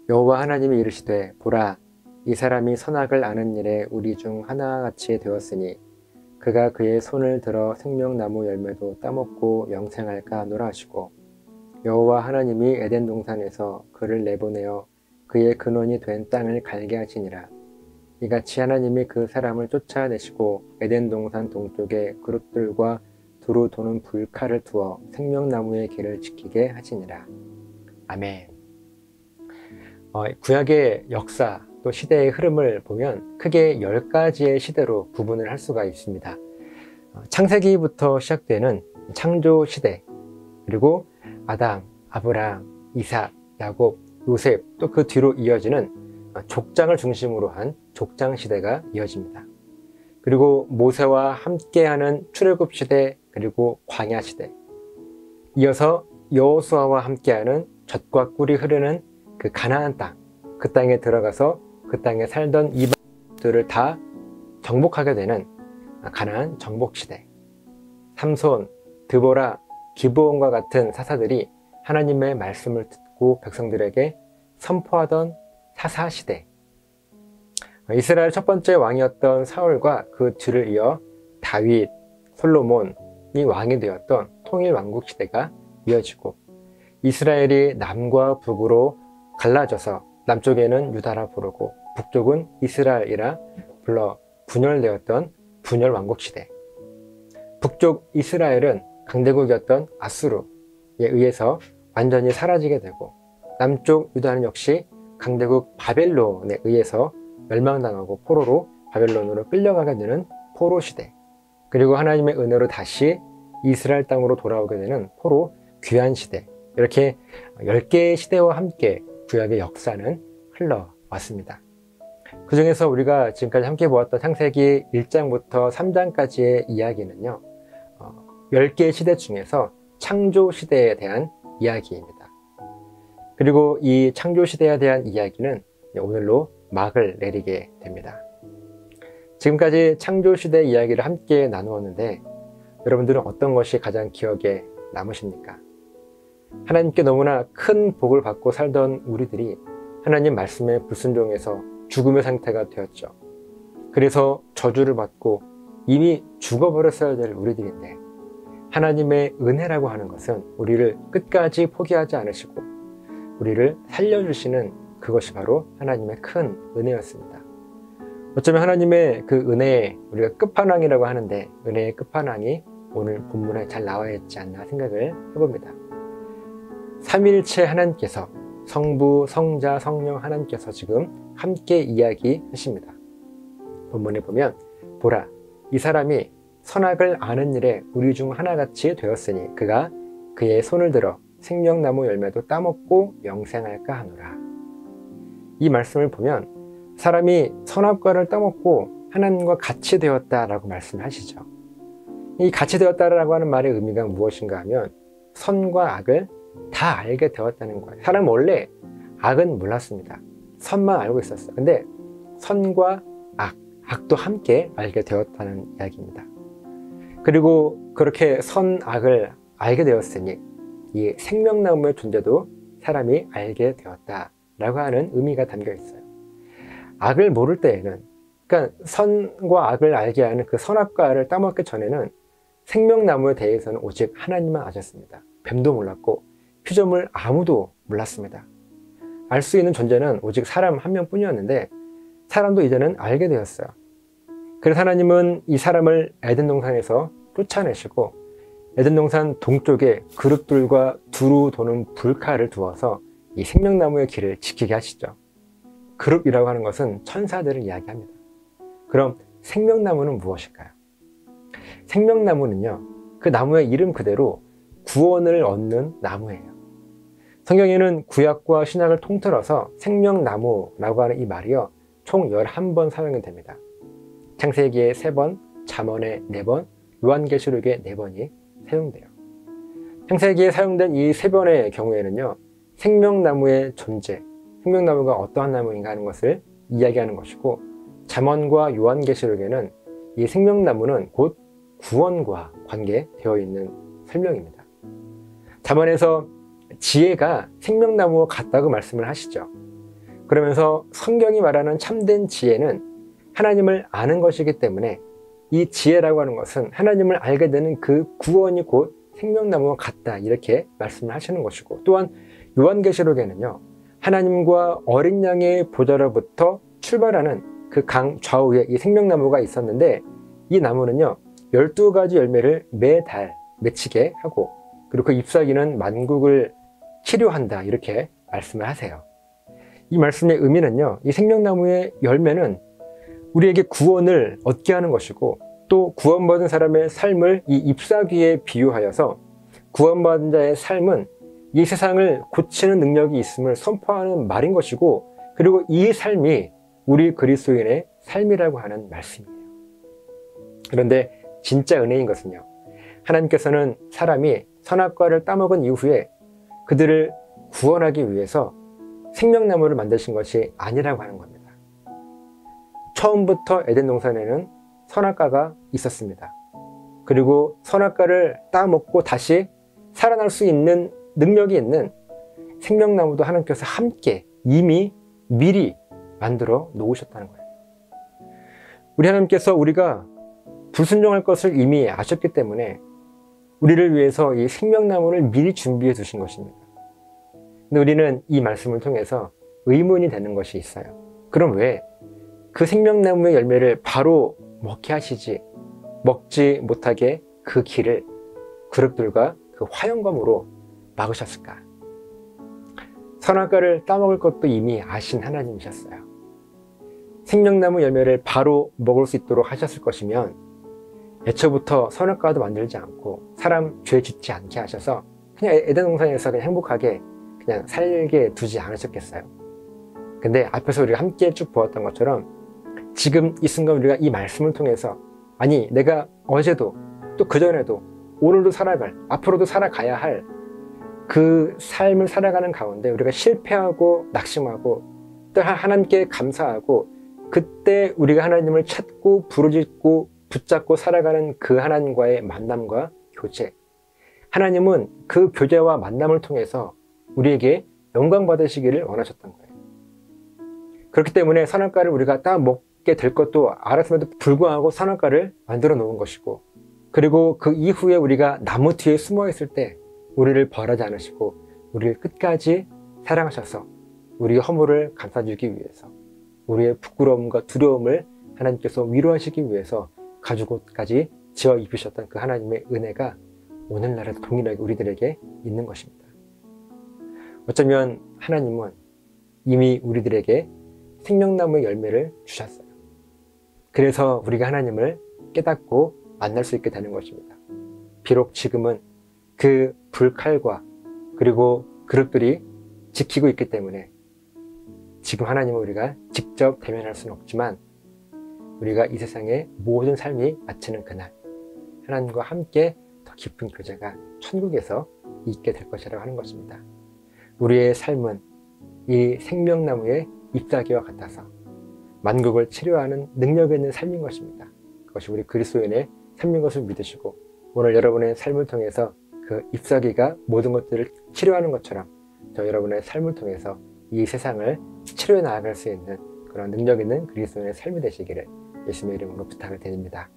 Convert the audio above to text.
여호와 하나님이 이르시되 보라, 이 사람이 선악을 아는 일에 우리 중 하나같이 되었으니 그가 그의 손을 들어 생명나무 열매도 따먹고 영생할까 하노라 하시고, 여호와 하나님이 에덴 동산에서 그를 내보내어 그의 근원이 된 땅을 갈게 하시니라. 이같이 하나님이 그 사람을 쫓아내시고 에덴 동산 동쪽에 그릇들과 두루 도는 불칼을 두어 생명나무의 길을 지키게 하시니라. 아멘. 구약의 역사 또 시대의 흐름을 보면 크게 10가지의 시대로 구분을 할 수가 있습니다. 창세기부터 시작되는 창조 시대, 그리고 아담, 아브라함, 이삭, 야곱, 요셉, 또 그 뒤로 이어지는 족장을 중심으로 한 족장 시대가 이어집니다. 그리고 모세와 함께하는 출애굽 시대, 그리고 광야 시대, 이어서 여호수아와 함께하는 젖과 꿀이 흐르는 그 가나안 땅, 그 땅에 들어가서 그 땅에 살던 이방인들을 다 정복하게 되는 가나안 정복 시대, 삼손, 드보라, 기브온과 같은 사사들이 하나님의 말씀을 듣고 백성들에게 선포하던 사사 시대, 이스라엘 첫 번째 왕이었던 사울과 그 뒤를 이어 다윗, 솔로몬이 왕이 되었던 통일 왕국 시대가 이어지고, 이스라엘이 남과 북으로 갈라져서 남쪽에는 유다라 부르고 북쪽은 이스라엘이라 불러 분열되었던 분열 왕국 시대, 북쪽 이스라엘은 강대국이었던 아수르에 의해서 완전히 사라지게 되고, 남쪽 유다는 역시 강대국 바벨론에 의해서 멸망당하고 포로로 바벨론으로 끌려가게 되는 포로 시대, 그리고 하나님의 은혜로 다시 이스라엘 땅으로 돌아오게 되는 포로 귀환 시대, 이렇게 10개의 시대와 함께 구약의 역사는 흘러왔습니다. 그 중에서 우리가 지금까지 함께 보았던 창세기 1장부터 3장까지의 이야기는요, 10개의 시대 중에서 창조 시대에 대한 이야기입니다. 그리고 이 창조 시대에 대한 이야기는 오늘로 막을 내리게 됩니다. 지금까지 창조 시대 이야기를 함께 나누었는데, 여러분들은 어떤 것이 가장 기억에 남으십니까? 하나님께 너무나 큰 복을 받고 살던 우리들이 하나님 말씀에 불순종해서 죽음의 상태가 되었죠. 그래서 저주를 받고 이미 죽어버렸어야 될 우리들인데, 하나님의 은혜라고 하는 것은 우리를 끝까지 포기하지 않으시고 우리를 살려주시는 그것이 바로 하나님의 큰 은혜였습니다. 어쩌면 하나님의 그 은혜의 우리가 끝판왕이라고 하는데, 은혜의 끝판왕이 오늘 본문에 잘 나와 있지 않나 생각을 해봅니다. 삼위일체 하나님께서, 성부, 성자, 성령 하나님께서 지금 함께 이야기하십니다. 본문에 보면 보라, 이 사람이 선악을 아는 일에 우리 중 하나같이 되었으니 그가 그의 손을 들어 생명나무 열매도 따먹고 영생할까 하노라. 이 말씀을 보면 사람이 선악과를 따먹고 하나님과 같이 되었다라고 말씀하시죠. 이 같이 되었다라고 하는 말의 의미가 무엇인가 하면 선과 악을 다 알게 되었다는 거예요. 사람은 원래 악은 몰랐습니다. 선만 알고 있었어요. 근데 선과 악도 함께 알게 되었다는 이야기입니다. 그리고 그렇게 선, 악을 알게 되었으니 이 생명나무의 존재도 사람이 알게 되었다라고 하는 의미가 담겨 있어요. 악을 모를 때에는, 그러니까 선과 악을 알게 하는 그 선악과를 따먹기 전에는 생명나무에 대해서는 오직 하나님만 아셨습니다. 뱀도 몰랐고 피조물 아무도 몰랐습니다. 알 수 있는 존재는 오직 사람 한 명뿐이었는데, 사람도 이제는 알게 되었어요. 그래서 하나님은 이 사람을 에덴 동산에서 쫓아내시고 에덴 동산 동쪽에 그릇들과 두루 도는 불칼을 두어서 이 생명나무의 길을 지키게 하시죠. 그룹이라고 하는 것은 천사들을 이야기합니다. 그럼 생명나무는 무엇일까요? 생명나무는요, 그 나무의 이름 그대로 구원을 얻는 나무예요. 성경에는 구약과 신약을 통틀어서 생명나무라고 하는 이 말이요, 총 11번 사용이 됩니다. 창세기에 3번, 잠언에 4번, 요한계시록에 4번이 사용돼요. 창세기에 사용된 이 3번의 경우에는요, 생명나무의 존재, 생명나무가 어떠한 나무인가 하는 것을 이야기하는 것이고, 잠언과 요한계시록에는 이 생명나무는 곧 구원과 관계되어 있는 설명입니다. 잠언에서 지혜가 생명나무와 같다고 말씀을 하시죠. 그러면서 성경이 말하는 참된 지혜는 하나님을 아는 것이기 때문에 이 지혜라고 하는 것은 하나님을 알게 되는 그 구원이 곧 생명나무와 같다, 이렇게 말씀을 하시는 것이고, 또한 요한계시록에는요, 하나님과 어린 양의 보좌로부터 출발하는 그 강 좌우에 이 생명나무가 있었는데, 이 나무는요 12가지 열매를 매달 맺히게 하고, 그리고 그 잎사귀는 만국을 치료한다, 이렇게 말씀을 하세요. 이 말씀의 의미는요, 이 생명나무의 열매는 우리에게 구원을 얻게 하는 것이고, 또 구원받은 사람의 삶을 이 잎사귀에 비유하여서 구원받은 자의 삶은 이 세상을 고치는 능력이 있음을 선포하는 말인 것이고, 그리고 이 삶이 우리 그리스도인의 삶이라고 하는 말씀이에요. 그런데 진짜 은혜인 것은요, 하나님께서는 사람이 선악과를 따먹은 이후에 그들을 구원하기 위해서 생명나무를 만드신 것이 아니라고 하는 겁니다. 처음부터 에덴 동산에는 선악과가 있었습니다. 그리고 선악과를 따먹고 다시 살아날 수 있는 능력이 있는 생명나무도 하나님께서 함께 이미 미리 만들어 놓으셨다는 거예요. 우리 하나님께서 우리가 불순종할 것을 이미 아셨기 때문에 우리를 위해서 이 생명나무를 미리 준비해 두신 것입니다. 근데 우리는 이 말씀을 통해서 의문이 되는 것이 있어요. 그럼 왜 그 생명나무의 열매를 바로 먹게 하시지, 먹지 못하게 그 길을 그릇들과 그 화영검으로 막으셨을까? 선악과를 따먹을 것도 이미 아신 하나님이셨어요. 생명나무 열매를 바로 먹을 수 있도록 하셨을 것이면 애초부터 선악과도 만들지 않고 사람 죄 짓지 않게 하셔서 그냥 에덴 동산에서 그냥 행복하게 그냥 살게 두지 않으셨겠어요? 근데 앞에서 우리가 함께 쭉 보았던 것처럼 지금 이 순간 우리가 이 말씀을 통해서, 아니 내가 어제도 또 그전에도 오늘도 살아갈, 앞으로도 살아가야 할 그 삶을 살아가는 가운데 우리가 실패하고 낙심하고 또 하나님께 감사하고, 그때 우리가 하나님을 찾고 부르짖고 붙잡고 살아가는 그 하나님과의 만남과 교제, 하나님은 그 교제와 만남을 통해서 우리에게 영광 받으시기를 원하셨던 거예요. 그렇기 때문에 선악과를 우리가 딱 먹게 될 것도 알았음에도 불구하고 선악과를 만들어 놓은 것이고, 그리고 그 이후에 우리가 나무 뒤에 숨어 있을 때 우리를 벌하지 않으시고 우리를 끝까지 사랑하셔서 우리의 허물을 감싸주기 위해서, 우리의 부끄러움과 두려움을 하나님께서 위로하시기 위해서 가죽옷까지 지어 입으셨던 그 하나님의 은혜가 오늘날에도 동일하게 우리들에게 있는 것입니다. 어쩌면 하나님은 이미 우리들에게 생명나무의 열매를 주셨어요. 그래서 우리가 하나님을 깨닫고 만날 수 있게 되는 것입니다. 비록 지금은 그 불칼과 그리고 그릇들이 지키고 있기 때문에 지금 하나님을 우리가 직접 대면할 수는 없지만, 우리가 이 세상의 모든 삶이 마치는 그날 하나님과 함께 더 깊은 교제가 천국에서 있게 될 것이라고 하는 것입니다. 우리의 삶은 이 생명나무의 잎사귀와 같아서 만국을 치료하는 능력 있는 삶인 것입니다. 그것이 우리 그리스도인의 삶인 것을 믿으시고, 오늘 여러분의 삶을 통해서 그 잎사귀가 모든 것들을 치료하는 것처럼 저 여러분의 삶을 통해서 이 세상을 치료해 나아갈 수 있는 그런 능력 있는 그리스도인의 삶이 되시기를 예수님의 이름으로 부탁을 드립니다.